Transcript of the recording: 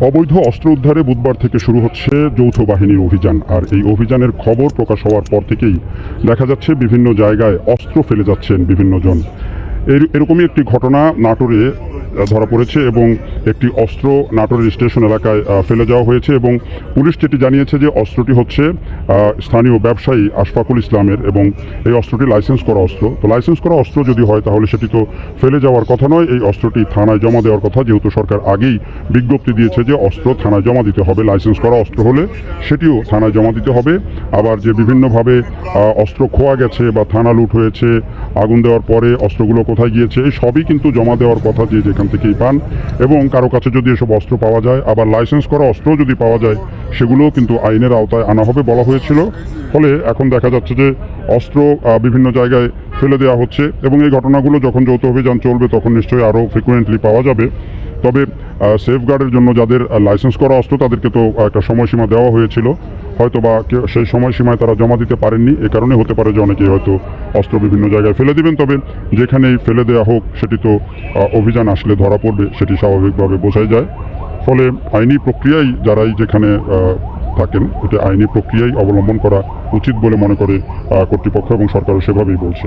অবৈধ অস্ত্র উদ্ধারে বুধবার থেকে শুরু হচ্ছে যৌথ বাহিনীর অভিযান। আর এই অভিযানের খবর প্রকাশ হওয়ার পর থেকেই দেখা যাচ্ছে বিভিন্ন জায়গায় অস্ত্র ফেলে যাচ্ছেন বিভিন্ন জন। এরকমই একটি ঘটনা নাটোরে ধরা পড়েছে এবং একটি অস্ত্র নাটোরের স্টেশন এলাকায় ফেলে যাওয়া হয়েছে এবং পুলিশ যেটি জানিয়েছে যে অস্ত্রটি হচ্ছে স্থানীয় ব্যবসায়ী আশফাকুল ইসলামের এবং এই অস্ত্রটি লাইসেন্স করা অস্ত্র। তো লাইসেন্স করা অস্ত্র যদি হয় তাহলে সেটি তো ফেলে যাওয়ার কথা নয়, এই অস্ত্রটি থানায় জমা দেওয়ার কথা, যেহেতু সরকার আগেই বিজ্ঞপ্তি দিয়েছে যে অস্ত্র থানায় জমা দিতে হবে। লাইসেন্স করা অস্ত্র হলে সেটিও থানায় জমা দিতে হবে। আবার যে বিভিন্নভাবে অস্ত্র খোয়া গেছে বা থানা লুট হয়েছে, আগুন দেওয়ার পরে অস্ত্রগুলো কোথায় গিয়েছে, এই সবই কিন্তু জমা দেওয়ার কথা যে যেখান থেকেই পান। এবং কারো কাছে যদি এসব অস্ত্র পাওয়া যায়, আবার লাইসেন্স করা অস্ত্র যদি পাওয়া যায়, সেগুলোও কিন্তু আইনের আওতায় আনা হবে বলা হয়েছিল। ফলে এখন দেখা যাচ্ছে যে অস্ত্র বিভিন্ন জায়গায় ফেলে দেওয়া হচ্ছে এবং এই ঘটনাগুলো যখন যৌথ অভিযান চলবে তখন নিশ্চয়ই আরও ফ্রিকুয়েন্টলি পাওয়া যাবে। তবে সেফগার্ডের জন্য যাদের লাইসেন্স করা অস্ত্র তাদেরকে তো একটা সময়সীমা দেওয়া হয়েছিল, হয়তো বা সেই সময়সীমায় তারা জমা দিতে পারেননি। এ কারণে হতে পারে যে অনেকেই হয়তো অস্ত্র বিভিন্ন জায়গায় ফেলে দিবেন। তবে যেখানেই ফেলে দেওয়া হোক সেটি তো অভিযান আসলে ধরা পড়বে, সেটি স্বাভাবিকভাবে বোঝাই যায়। ফলে আইনি প্রক্রিয়ায় যারাই যেখানে থাকেন এটা আইনি প্রক্রিয়ায় অবলম্বন করা উচিত বলে মনে করে কর্তৃপক্ষ এবং সরকারও সেভাবেই বলছে।